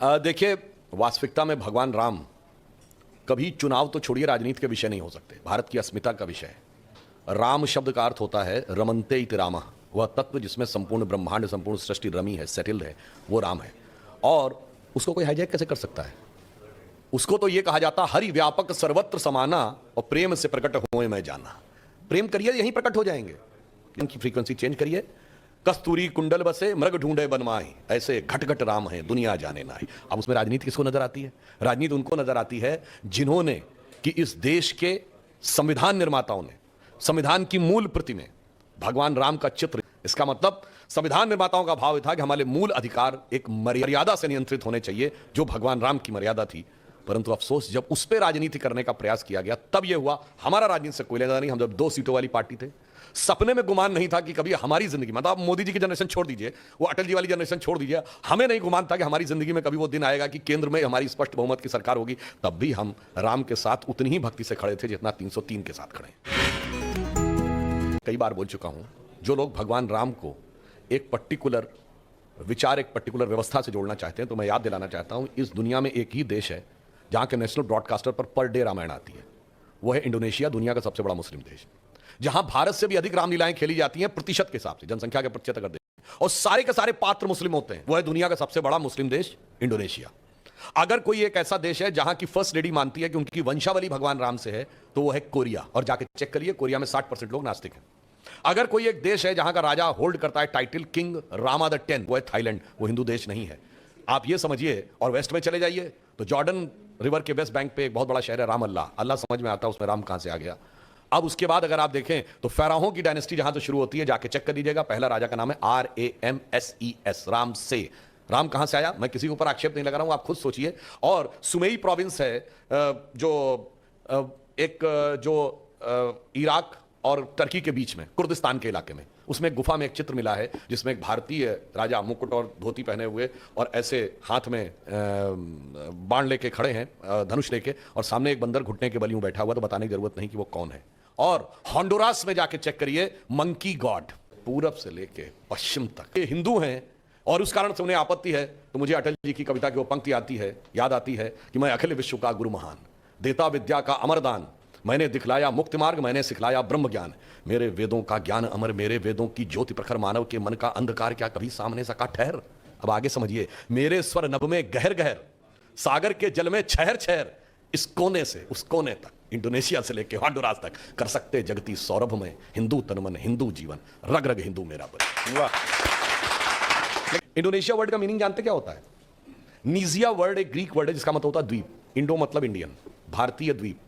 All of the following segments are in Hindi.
देखिए, वास्तविकता में भगवान राम कभी चुनाव तो छोड़िए राजनीति के विषय नहीं हो सकते। भारत की अस्मिता का विषय है। राम शब्द का अर्थ होता है रमन्ते इति रामः, वह तत्व जिसमें संपूर्ण ब्रह्मांड, संपूर्ण सृष्टि रमी है, सेटल्ड है, वो राम है। और उसको कोई हाईजैक कैसे कर सकता है? उसको तो ये कहा जाता हरि व्यापक सर्वत्र समाना और प्रेम से प्रकट होए मैं जाना। प्रेम करिए, यहीं प्रकट हो जाएंगे। इनकी फ्रीक्वेंसी चेंज करिए। कस्तूरी कुंडल बसे मृग ढूंढे बनमाए, ऐसे घट घट राम है दुनिया जाने ना। अब उसमें राजनीति किसको नजर आती है? राजनीति उनको नजर आती है जिन्होंने कि इस देश के संविधान निर्माताओं ने संविधान की मूल प्रति में भगवान राम का चित्र। इसका मतलब संविधान निर्माताओं का भाव था कि हमारे मूल अधिकार एक मर्यादा से नियंत्रित होने चाहिए, जो भगवान राम की मर्यादा थी। परंतु अफसोस, जब उस पर राजनीति करने का प्रयास किया गया तब यह हुआ। हमारा राजनीति से कोई लेना नहीं। हम जब 2 सीटों वाली पार्टी थे, सपने में गुमान नहीं था कि कभी हमारी जिंदगी, मतलब मोदी जी की जनरेशन छोड़ दीजिए, वो अटल जी वाली जनरेशन छोड़ दीजिए, हमें नहीं गुमान था कि हमारी जिंदगी में कभी वो दिन आएगा कि केंद्र में हमारी स्पष्ट बहुमत की सरकार होगी। तब भी हम राम के साथ उतनी ही भक्ति से खड़े थे जितना 303 के साथ खड़े। कई बार बोल चुका हूं, जो लोग भगवान राम को एक पर्टिकुलर विचार, एक पर्टिकुलर व्यवस्था से जोड़ना चाहते हैं, तो मैं याद दिलाना चाहता हूं, इस दुनिया में एक ही देश है जहां के नेशनल ब्रॉडकास्टर पर डे रामायण आती है। वो है इंडोनेशिया, दुनिया का सबसे बड़ा मुस्लिम देश, जहां भारत से भी अधिक रामलीलाएं खेली जाती हैं प्रतिशत के हिसाब से, जनसंख्या के प्रतिशत अगर देखें, और सारे के सारे पात्र मुस्लिम होते हैं। वो है दुनिया का सबसे बड़ा मुस्लिम देश इंडोनेशिया। अगर कोई एक ऐसा देश है जहां की फर्स्ट लेडी मानती है कि उनकी वंशावली भगवान राम से है, तो वो है कोरिया। और जाके चेक करिए, कोरिया में 60% लोग नास्तिक हैं। अगर कोई एक देश है जहां का राजा होल्ड करता है टाइटल किंग रामा द 10, वो है थाईलैंड। वो हिंदू देश नहीं है, आप ये समझिए। और वेस्ट में चले जाइए तो जॉर्डन रिवर के वेस्ट बैंक पे एक बहुत बड़ा शहर है राम अल्लाह। अल्लाह समझ में आता है, उसमें राम कहां से आ गया। अब उसके बाद अगर आप देखें तो फेराहों की डायनेस्टी जहां से शुरू होती है, जाके चेक कर लीजिएगा। पहला राजा का नाम है RAMSES, राम से। राम कहां से आया? मैं किसी के ऊपर आक्षेप नहीं लगा रहा हूं, आप खुद सोचिए। और सुमेई प्रोविंस है, जो इराक और टर्की के बीच में, कुर्दिस्तान के इलाके में, उसमें एक गुफा में एक चित्र मिला है जिसमें एक भारतीय राजा मुकुट और धोती पहने हुए और ऐसे हाथ में बाण लेके खड़े हैं, धनुष लेके, और सामने एक बंदर घुटने के बल यूं बैठा हुआ। तो बताने की जरूरत नहीं कि वो कौन है। और होंडुरास में जाके चेक करिए, मंकी गॉड, पूरब से लेके पश्चिम तक ये हिंदू हैं, और उस कारण से उन्हें आपत्ति है। तो मुझे अटल जी की कविता की वो पंक्ति याद आती है कि मैं अखिल विश्व का गुरु महान, देता विद्या का अमरदान, मैंने दिखलाया मुक्ति मार्ग, मैंने सिखलाया ब्रह्म ज्ञान, मेरे वेदों का ज्ञान अमर, मेरे वेदों की ज्योति प्रखर, मानव के मन का अंधकार क्या कभी सामने सका ठहर। अब आगे समझिए, मेरे स्वर नभ में गहर गहर, सागर के जल में छहर छहर, इस कोने से उस कोने तक, इंडोनेशिया से लेके होंडुरास तक, कर सकते जगती सौरभ में, हिंदू तन मन हिंदू जीवन, रग रग हिंदू मेरा बल। इंडोनेशिया वर्ड का मीनिंग जानते क्या होता है? नीजिया वर्ड एक ग्रीक वर्ड है जिसका मतलब होता है द्वीप। इंडो मतलब इंडियन, भारतीय द्वीप।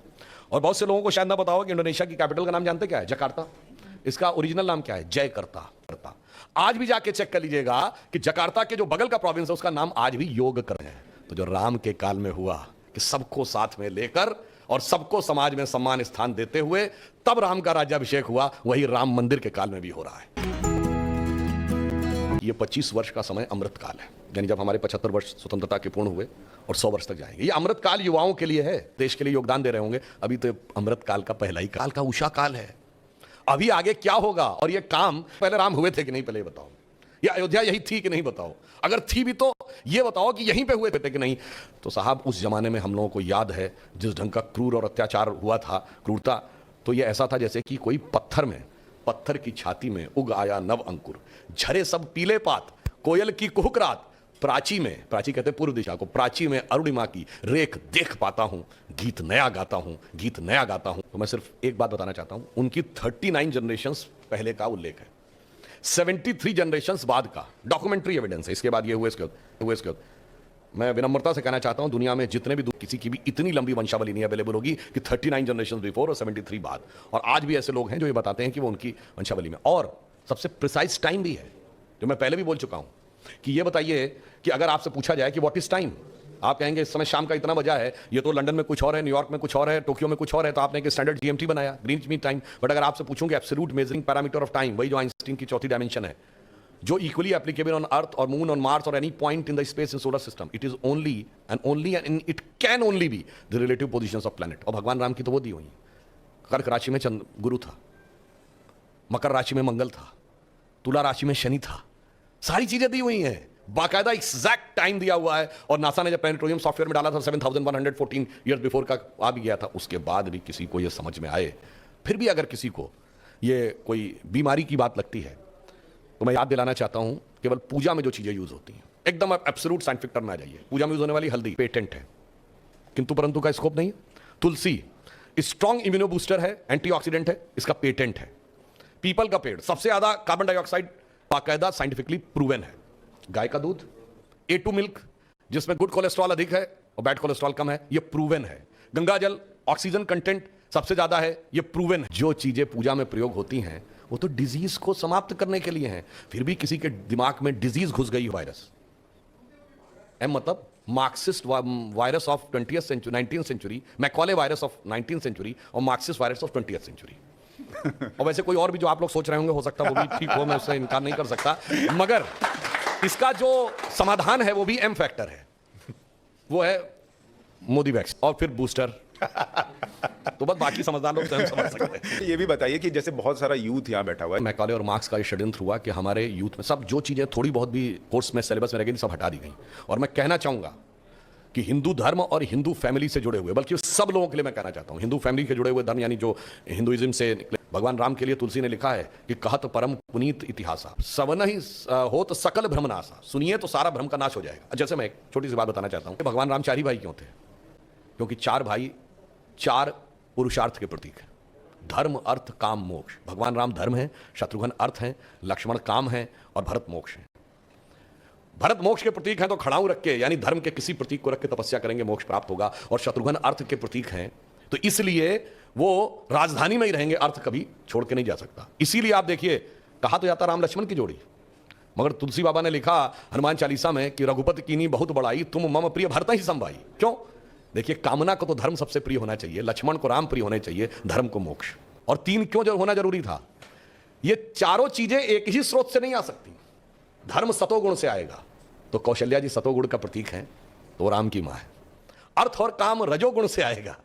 और बहुत से लोगों को शायद ना पता हो कि इंडोनेशिया की कैपिटल का नाम जानते क्या है? जकार्ता। इसका ओरिजिनल नाम क्या है? जयकर्ता। आज भी जाके चेक कर लीजिएगा कि जकार्ता के जो बगल का प्रोविंस है उसका नाम आज भी योग कर है। तो जो राम के काल में हुआ कि सबको साथ में लेकर और सबको समाज में सम्मान स्थान देते हुए तब राम का राज्याभिषेक हुआ, वही राम मंदिर के काल में भी हो रहा है। ये 25 वर्ष का समय अमृत काल है, यानी जब हमारे 75 वर्ष स्वतंत्रता के पूर्ण हुए और 100 वर्ष तक जाएंगे। ये अमृत काल युवाओं के लिए है, देश के लिए योगदान दे रहे होंगे। अभी तो अमृत काल का पहला ही काल का उषा काल है। अभी आगे क्या होगा? और ये काम पहले राम हुए थे कि नहीं, पहले बताओ। ये अयोध्या यही थी कि नहीं, बताओ। अगर थी भी तो ये बताओ कि यहीं पे हुए थे कि नहीं। तो साहब, उस जमाने में हम लोगों को याद है जिस ढंग का क्रूर और अत्याचार हुआ था, क्रूरता, तो ये ऐसा था जैसे कि कोई पत्थर की छाती में उग आया नव अंकुर, झरे सब पीले पात, कोयल की कुहुक रात, प्राची कहते पूर्व दिशा को, प्राची में अरुणिमा की रेख देख पाता हूं, गीत नया गाता हूं। तो मैं सिर्फ एक बात बताना चाहता हूं, उनकी 39 जनरेशंस पहले का उल्लेख है, 73 जनरेशंस बाद का डॉक्यूमेंट्री एविडेंस है। इसके बाद ये हुए, इसके बाद मैं विनम्रता से कहना चाहता हूं, दुनिया में जितने भी किसी की भी इतनी लंबी वंशावली नहीं अवेलेबल होगी कि 39 जनरेशन बिफोर और 73 बाद। और आज भी ऐसे लोग हैं जो ये बताते हैं कि वो उनकी वंशावली में, और सबसे प्रिसाइज टाइम भी है, जो मैं पहले भी बोल चुका हूं कि ये बताइए कि अगर आपसे पूछा जाए कि व्हाट इज टाइम, आप कहेंगे इस समय शाम का इतना बजा है। ये तो लंदन में कुछ और है, न्यूयॉर्क में कुछ और है, टोक्यो में कुछ और है, तो आपने एक स्टैंडर्ड GMT बनाया, ग्रीनिच मीन टाइम। बट अगर आपसे पूछूंगे absolute measuring parameter of time, वही जो आइंस्टीन की चौथी डायमेंशन है, जो इक्वली एप्लीकेबल ऑन अर्थ और मून, ऑन मार्स और any point in the space in solar system, it is only and it can only be the relative positions of planet. और भगवान राम की तो वो दी हुई, कर्क राशि में गुरु था, मकर राशि में मंगल था, तुला राशि में शनि था, सारी चीजें दी हुई हैं। बाकायदा एग्जैक्ट टाइम दिया हुआ है, और नासा ने जब प्लैनेटोरियम सॉफ्टवेयर में डाला था 7114 ईयर्स बिफोर का आ भी गया था, उसके बाद भी किसी को यह समझ में आए, फिर भी अगर किसी को ये कोई बीमारी की बात लगती है, तो मैं याद दिलाना चाहता हूं केवल पूजा में जो चीजें यूज होती हैं, एकदम एब्सोल्यूट साइंटिफिक टर्म में आ जाइए, पूजा में यूज होने वाली हल्दी पेटेंट है, किंतु परंतु का स्कोप नहीं है। तुलसी स्ट्रॉन्ग इम्यूनो बूस्टर है, एंटीऑक्सीडेंट है, इसका पेटेंट है। पीपल का पेड़ सबसे ज्यादा कार्बन डाइऑक्साइड बाकायदा साइंटिफिकली प्रूवन है। गाय का दूध A2 मिल्क जिसमें गुड कोलेस्ट्रॉल अधिक है और बैड कोलेस्ट्रॉल कम है, यह प्रूवन है। गंगा जल ऑक्सीजन कंटेंट सबसे ज्यादा है, यह प्रूवन है। जो चीजें पूजा में प्रयोग होती हैं वो तो डिजीज को समाप्त करने के लिए हैं, फिर भी किसी के दिमाग में डिजीज घुस गई, वायरस मतलब Marxist virus of 20th century, 19th century, Macaulay virus of 19th century और Marxist virus of 20th century. और वैसे कोई और भी जो आप लोग सोच रहे होंगे, हो सकता है वो भी ठीक हो, मैं उससे इनकार नहीं कर सकता, मगर इसका जो समाधान है वो भी एम फैक्टर है, वो है मोदी वैक्स और फिर बूस्टर। तो बस बाकी समझदार लोग स्वयं समझ सकते हैं। ये भी बताइए कि जैसे बहुत सारा यूथ यहाँ बैठा हुआ है, मैकॉले और मार्क्स का ये षड्यंत्र हुआ कि हमारे यूथ में सब जो चीजें थोड़ी बहुत भी कोर्स में सिलेबस में रह गई सब हटा दी गई। और मैं कहना चाहूंगा कि हिंदू धर्म और हिंदू फैमिली से जुड़े हुए, बल्कि सब लोगों के लिए मैं कहना चाहता हूं, हिंदू फैमिली के जुड़े हुए धर्म यानी जो हिंदुइज्म से निकले, भगवान राम के लिए तुलसी ने लिखा है कि कहत परम पुनीत इतिहासा सवन ही हो तो सकल भ्रमनाशा, सुनिए तो सारा भ्रम का नाश हो जाएगा। जैसे मैं एक छोटी सी बात बताना चाहता हूं, भगवान राम 4 ही भाई क्यों थे? क्योंकि 4 भाई 4 पुरुषार्थ के प्रतीक है, धर्म अर्थ काम मोक्ष। भगवान राम धर्म है, शत्रुघ्न अर्थ है, लक्ष्मण काम है और भरत मोक्ष है। भरत मोक्ष के प्रतीक हैं तो खड़ाऊ रख के, यानी धर्म के किसी प्रतीक को रख के तपस्या करेंगे, मोक्ष प्राप्त होगा। और शत्रुघ्न अर्थ के प्रतीक हैं तो इसलिए वो राजधानी में ही रहेंगे, अर्थ कभी छोड़ के नहीं जा सकता। इसीलिए आप देखिए, कहा तो जाता राम लक्ष्मण की जोड़ी, मगर तुलसी बाबा ने लिखा हनुमान चालीसा में कि रघुपति कीनी बहुत बड़ाई, तुम मम प्रिय भरत ही संभाई। क्यों? देखिए, कामना को तो धर्म सबसे प्रिय होना चाहिए, लक्ष्मण को राम प्रिय होने चाहिए, धर्म को मोक्ष। और 3 क्यों जो होना जरूरी था? ये चारों चीजें एक ही स्रोत से नहीं आ सकती। धर्म सतोगुण से आएगा तो कौशल्या जी सतोगुण का प्रतीक हैं, तो राम की मां है। अर्थ और काम रजोगुण से आएगा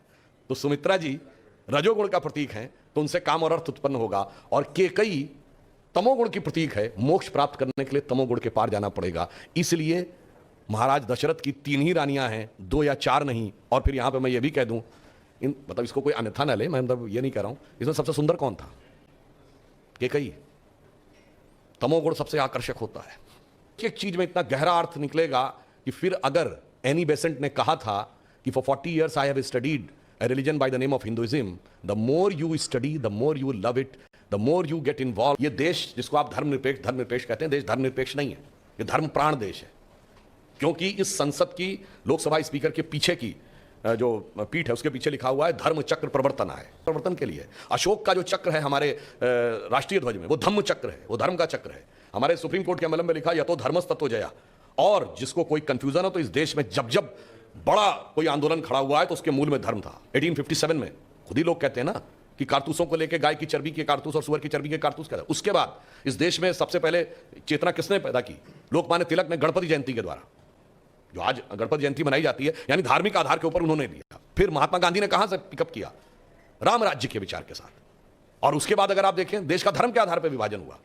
तो सुमित्रा जी रजोगुण का प्रतीक हैं, तो उनसे काम और अर्थ उत्पन्न होगा। और केकई तमोगुण की प्रतीक है, मोक्ष प्राप्त करने के लिए तमोगुण के पार जाना पड़ेगा। इसलिए महाराज दशरथ की 3 ही रानियां हैं, 2 या 4 नहीं। और फिर यहां पे मैं ये भी कह दूं, मतलब इसको कोई अन्यथा न ले, मैं मतलब ये नहीं कह रहा हूं, इसमें सबसे सुंदर कौन था? केकई। तमोगुण सबसे आकर्षक होता है। एक चीज में इतना गहरा अर्थ निकलेगा कि फिर अगर एनी बेसेंट ने कहा था कि for 40 years I have studied a religion by the name of Hinduism, the more you study, the more you love it, the more you get involved। ये देश जिसको आप धर्मनिरपेक्ष कहते हैं, देश धर्मनिरपेक्ष नहीं है, ये धर्म प्राण देश है। क्योंकि इस संसद की लोकसभा स्पीकर के पीछे की जो पीठ है उसके पीछे लिखा हुआ है धर्म चक्र प्रवर्तना है, प्रवर्तन के लिए। अशोक का जो चक्र है हमारे राष्ट्रीय ध्वज में, वो धम्म चक्र है, वो धर्म का चक्र है। हमारे सुप्रीम कोर्ट के अमल में लिखा यतो धर्मस ततो जया। और जिसको कोई कंफ्यूजन हो तो इस देश में जब जब बड़ा कोई आंदोलन खड़ा हुआ है तो उसके मूल में धर्म था। 1857 में खुद ही लोग कहते हैं ना कि कारतूसों को लेकर गाय की चर्बी के कारतूस और सुअर की चर्बी के कारतूस कहते हैं। उसके बाद इस देश में सबसे पहले चेतना किसने पैदा की? लोकमान्य तिलक ने गणपति जयंती के द्वारा, जो आज गणपति जयंती मनाई जाती है, यानी धार्मिक आधार के ऊपर उन्होंने लिया। फिर महात्मा गांधी ने कहां से पिकअप किया? राम राज्य के विचार के साथ। और उसके बाद अगर आप देखें, देश का धर्म के आधार पर विभाजन हुआ।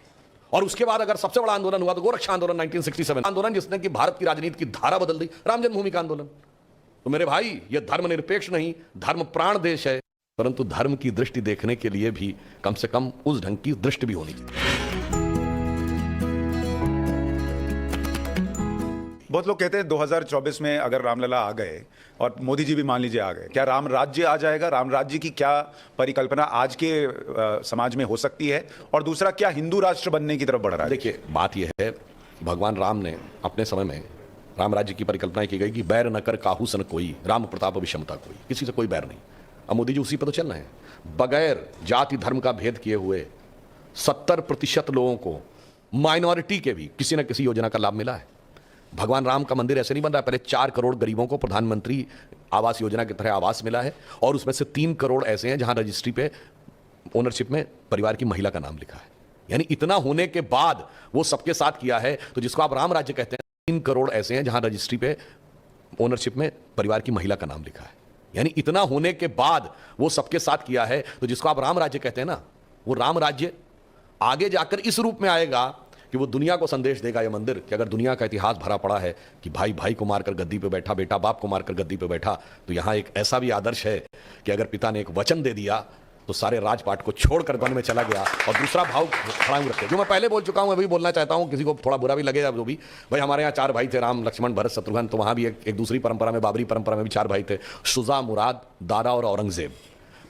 और उसके बाद अगर सबसे बड़ा आंदोलन हुआ तो गोरक्षा आंदोलन 1967 आंदोलन, जिसने कि भारत की राजनीति की धारा बदल दी, राम जन्मभूमि का आंदोलन। तो मेरे भाई, यह धर्मनिरपेक्ष नहीं, धर्म प्राण देश है, परंतु धर्म की दृष्टि देखने के लिए भी कम से कम उस ढंग की दृष्टि भी होनी चाहिए। बहुत लोग कहते हैं 2024 में अगर रामलला आ गए और मोदी जी भी मान लीजिए आ गए, क्या राम राज्य आ जाएगा? राम राज्य की क्या परिकल्पना आज के समाज में हो सकती है? और दूसरा, क्या हिंदू राष्ट्र बनने की तरफ बढ़ रहा है? देखिए, बात यह है, भगवान राम ने अपने समय में राम राज्य की परिकल्पना की गई कि बैर न कर काहू सन कोई, राम प्रताप विषमता कोई, किसी से कोई बैर नहीं। अब मोदी जी उसी पर तो चल रहे हैं। बगैर जाति धर्म का भेद किए हुए 70% लोगों को, माइनॉरिटी के भी, किसी न किसी योजना का लाभ मिला है। भगवान राम का मंदिर ऐसे नहीं बन रहा है, पहले 4 करोड़ गरीबों को प्रधानमंत्री आवास योजना की तरह आवास मिला है, और उसमें से 3 करोड़ ऐसे हैं जहां रजिस्ट्री पे ओनरशिप में परिवार की महिला का नाम लिखा है। यानी इतना होने के बाद वो सबके साथ किया है, तो जिसको आप राम राज्य कहते हैं, 3 करोड़ ऐसे हैं जहां रजिस्ट्री पे ओनरशिप में परिवार की महिला का नाम लिखा है। यानी इतना होने के बाद वो सबके साथ किया है, तो जिसको आप राम राज्य कहते हैं ना, वो राम राज्य आगे जाकर इस रूप में आएगा कि वो दुनिया को संदेश देगा ये मंदिर कि अगर दुनिया का इतिहास भरा पड़ा है कि भाई भाई को मारकर गद्दी पे बैठा, बेटा बाप को मारकर गद्दी पे बैठा, तो यहाँ एक ऐसा भी आदर्श है कि अगर पिता ने एक वचन दे दिया तो सारे राजपाट को छोड़कर वन में चला गया और दूसरा भाव खड़ा हुए रखे। जो मैं पहले बोल चुका हूं, अभी बोलना चाहता हूं, किसी को थोड़ा बुरा भी लगेगा जो भी, भाई हमारे यहाँ 4 भाई थे, राम लक्ष्मण भरत शत्रुघ्न, तो वहां भी एक दूसरी परंपरा में, बाबरी परंपरा में भी 4 भाई थे, शुजा, मुराद, दारा और औरंगजेब।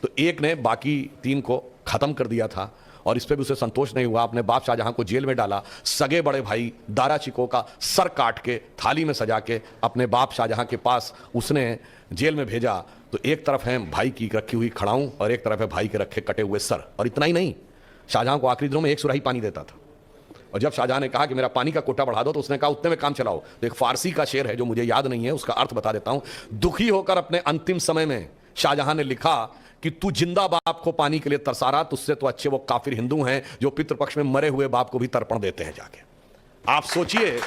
तो एक ने बाकी 3 को खत्म कर दिया था और इस पर भी उसे संतोष नहीं हुआ, अपने बाप शाहजहां को जेल में डाला, सगे बड़े भाई दारा शिकोह का सर काट के थाली में सजा के अपने बाप शाहजहां के पास उसने जेल में भेजा। तो एक तरफ है भाई की रखी हुई खड़ाऊं और एक तरफ है भाई के रखे कटे हुए सर। और इतना ही नहीं, शाहजहां को आखिरी दिनों में 1 सुराही पानी देता था, और जब शाहजहां ने कहा कि मेरा पानी का कोटा बढ़ा दो तो उसने कहा उतने में काम चलाओ। तो एक फारसी का शेर है जो मुझे याद नहीं है, उसका अर्थ बता देता हूं। दुखी होकर अपने अंतिम समय में शाहजहां ने लिखा कि तू जिंदा बाप को पानी के लिए तरसा रहा, तुझसे तो अच्छे वो काफिर हिंदू हैं जो पितृपक्ष में मरे हुए बाप को भी तर्पण देते हैं जाके। आप सोचिए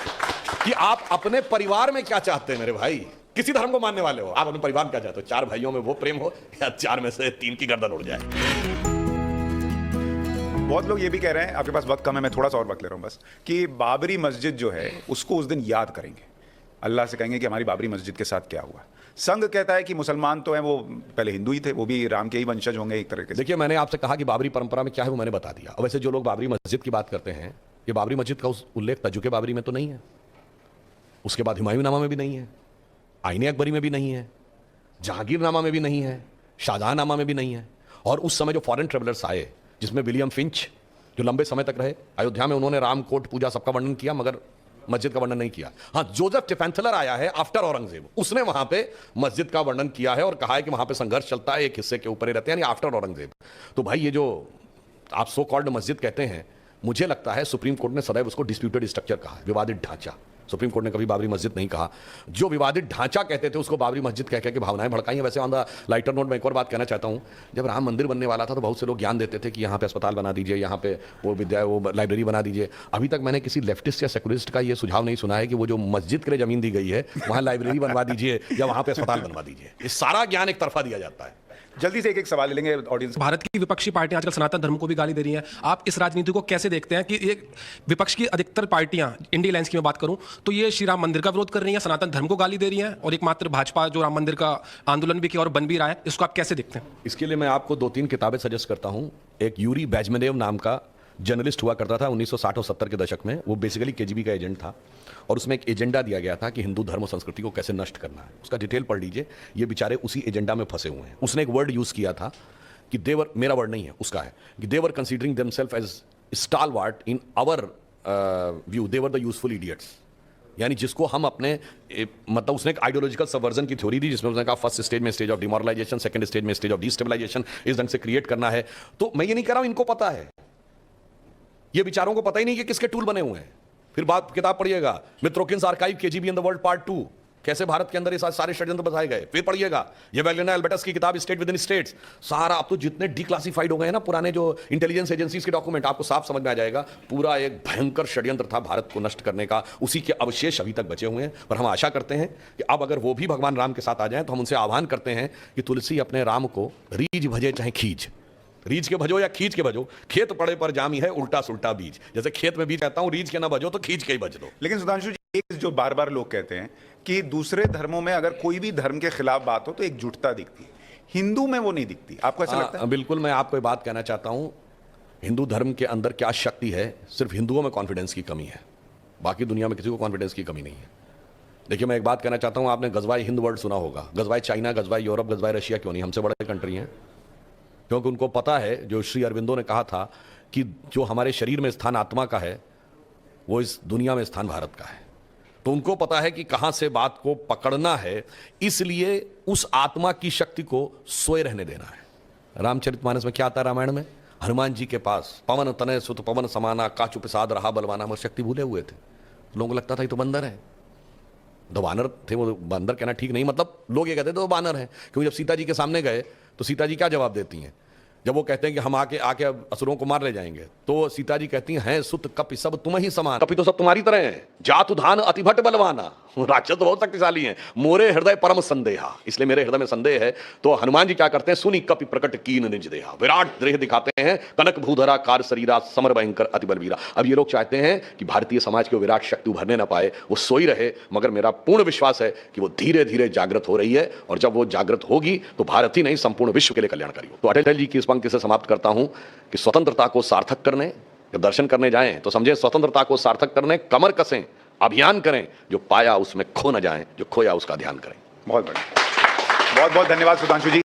कि आप अपने परिवार में क्या चाहते हैं मेरे भाई, किसी धर्म को मानने वाले हो, आप अपने परिवार में क्या चाहते हो? 4 भाइयों में वो प्रेम हो या 4 में से 3 की गर्दन उड़ जाए? बहुत लोग ये भी कह रहे हैं, आपके पास वक्त कम है, मैं थोड़ा सा और वक्त ले रहा हूं बस, कि बाबरी मस्जिद जो है उसको उस दिन याद करेंगे, अल्लाह से कहेंगे कि हमारी बाबरी मस्जिद के साथ क्या हुआ। संघ कहता है कि मुसलमान तो हैं, वो पहले हिंदू ही थे, वो भी राम के ही वंशज होंगे एक तरीके से। देखिए, मैंने आपसे कहा कि बाबरी परंपरा में क्या है वो मैंने बता दिया। और वैसे जो लोग बाबरी मस्जिद की बात करते हैं, ये बाबरी मस्जिद का उल्लेख तजुके बाबरी में तो नहीं है, उसके बाद हुमायूंनामा में भी नहीं है, आईने अकबरी में भी नहीं है, जहांगीरनामा में भी नहीं है, शाहजहांनामा में भी नहीं है। और उस समय जो फॉरेन ट्रेवलर्स आए, जिसमें विलियम फिंच जो लंबे समय तक रहे अयोध्या में, उन्होंने रामकोट पूजा सबका वर्णन किया मगर मस्जिद का वर्णन नहीं किया। हाँ, जोसेफ टिफेंथलर आया है आफ्टर औरंगजेब, उसने वहां पे मस्जिद का वर्णन किया है और कहा है कि वहां पे संघर्ष चलता है, एक हिस्से के ऊपर ही रहते हैं, यानी आफ्टर औरंगजेब। तो भाई ये जो आप सो कॉल्ड मस्जिद कहते हैं, मुझे लगता है सुप्रीम कोर्ट ने सदैव उसको डिस्प्यूटेड स्ट्रक्चर कहा, विवादित ढांचा। सुप्रीम कोर्ट ने कभी बाबरी मस्जिद नहीं कहा। जो विवादित ढांचा कहते थे उसको बाबरी मस्जिद कह के भावनाएं भड़काई हैं। वैसे ऑन द लाइटर नोट में एक और बात कहना चाहता हूं, जब राम मंदिर बनने वाला था तो बहुत से लोग ज्ञान देते थे कि यहाँ पे अस्पताल बना दीजिए, यहाँ पे वो लाइब्रेरी बना दीजिए। अभी तक मैंने किसी लेफ्टिस्ट या सेकुलरिस्ट का ये सुझाव नहीं सुना है कि वो जो मस्जिद के लिए जमीन दी गई है वहाँ लाइब्रेरी बनवा दीजिए या वहाँ पे अस्पताल बनवा दीजिए। ये सारा ज्ञान एक तरफा दिया जाता है। जल्दी से एक सवाल ले लेंगे ऑडियंस। भारत की विपक्षी पार्टियां आजकल सनातन धर्म को भी गाली दे रही हैं। आप इस राजनीति को कैसे देखते हैं कि ये विपक्ष की अधिकतर पार्टियां, इंडिया अलायंस की मैं बात करूं, तो ये श्री राम मंदिर का विरोध कर रही हैं, सनातन धर्म को गाली दे रही हैं, और एकमात्र भाजपा जो राम मंदिर का आंदोलन भी किया और बन भी रहा है, इसको आप कैसे देखते हैं? इसके लिए मैं आपको 2-3 किताबें सजेस्ट करता हूं। एक यूरी बैजमेदेव नाम का जर्नलिस्ट हुआ करता था 1960 और 70 के दशक में, वो बेसिकली केजीबी का एजेंट था और उसमें एक एजेंडा दिया गया था कि हिंदू धर्म और संस्कृति को कैसे नष्ट करना है। उसका डिटेल पढ़ लीजिए, ये बेचारे उसी एजेंडा में फंसे हुए हैं। उसने एक वर्ड यूज किया था कि देवर, मेरा वर्ड नहीं है उसका है, कि they were considering themselves as stalwart in our view, they were the useful idiots. यानी जिसको हम अपने मतलब उसने एक आइडियोलॉजिकल सबवर्जन की थ्योरी दी जिसमें उसने कहा फर्स्ट स्टेज में stage of demoralisation, second stage में स्टेज ऑफ डिस्टेबलाइजेशन, इस ढंग से क्रिएट करना है। तो मैं ये नहीं कह रहा हूं इनको पता है, ये विचारों को पता ही नहीं कि किसके टूल बने हुए हैं। फिर बात किताब पढ़िएगा, Mitrokhin's archive KGB in the world part 2, कैसे भारत के अंदर ये सारे षड्यंत्र बताए गए। फिर पढ़िएगा ये वेलेना एल्बर्टस की किताब स्टेट विद इन स्टेट्स। सारा अब तो जितने डिक्लासिफाइड हो गए हैं ना पुराने जो इंटेलिजेंस एजेंसीज के डॉक्यूमेंट, आपको साफ समझ में आ जाएगा पूरा एक भयंकर षड्यंत्र था भारत को नष्ट करने का। उसी के अवशेष अभी तक बचे हुए हैं। पर हम आशा करते हैं कि अब अगर वो भी भगवान राम के साथ आ जाए तो हम उनसे आह्वान करते हैं कि तुलसी अपने राम को रीझ भजे चाहे खींच, रीझ के भजो या खींच के भजो, खेत पड़े पर जामी है उल्टा सुल्टा बीज। जैसे खेत में बीज कहता हूं, रीझ के ना भजो तो खींच के ही भज दो। लेकिन सुधांशु जी, एक जो बार बार लोग कहते हैं कि दूसरे धर्मों में अगर कोई भी धर्म के खिलाफ बात हो तो एकजुटता दिखती है, हिंदू में वो नहीं दिखती, आपको ऐसा लगता है? बिल्कुल, मैं आपको बात कहना चाहता हूं, हिंदू धर्म के अंदर क्या शक्ति है, सिर्फ हिंदुओं में कॉन्फिडेंस की कमी है, बाकी दुनिया में किसी को कॉन्फिडेंस की कमी नहीं है। देखिए, मैं एक बात कहना चाहता हूं, आपने गजवाई हिंद वर्ड सुना होगा, गजवाई चाइना, गजवाई यूरोप, गजवाई रशिया क्यों नहीं, हमसे बड़े कंट्री हैं। क्योंकि उनको पता है, जो श्री अरविंदो ने कहा था कि जो हमारे शरीर में स्थान आत्मा का है वो इस दुनिया में स्थान भारत का है। तो उनको पता है कि कहां से बात को पकड़ना है, इसलिए उस आत्मा की शक्ति को सोए रहने देना है। रामचरितमानस में क्या आता है रामायण में, हनुमान जी के पास पवन तनय सुत पवन समाना काचु प्रसाद रहा बलवाना, मगर शक्ति भूले हुए थे। लोगों को लगता था ये तो बंदर है, दो बानर थे। वो बंदर कहना ठीक नहीं, मतलब लोग ये कहते थे वो बानर है, क्योंकि जब सीता जी के सामने गए तो सीता जी क्या जवाब देती हैं जब वो कहते हैं कि हम आके आके अब असुरों को मार ले जाएंगे, तो सीता जी कहती हैं सुत कपि सब तुम ही समान। कपि तो सब तुम्हारी तरह हैं, जातु धान अति भट बलवाना। राक्षस तो बहुत शक्तिशाली हैं। मोरे हृदय परम संदेहा, इसलिए मेरे हृदय में संदेह है। तो हनुमान जी क्या करते हैं, सुनी कपि प्रकट कीन निज देहा, विराट देह दिखाते हैं, कनक भूधरा कार शरीरा समर भयंकर अति बलवीरा। अब ये लोग चाहते हैं कि भारतीय समाज की विराट शक्ति उभरने ना पाए, वो सोई रहे, मगर मेरा पूर्ण विश्वास है कि वो धीरे धीरे जागृत हो रही है, और जब वो जागृत होगी तो भारत ही नहीं संपूर्ण विश्व के लिए कल्याणकारी हो। तो अटल जी की इस पंक्ति से समाप्त करता हूं कि स्वतंत्रता को सार्थक करने जब दर्शन करने जाएं तो समझे स्वतंत्रता को सार्थक करने कमर कसें, अभियान करें, जो पाया उसमें खो न जाएं, जो खोया उसका ध्यान करें। बहुत बढ़िया, बहुत बहुत धन्यवाद सुधांशु जी।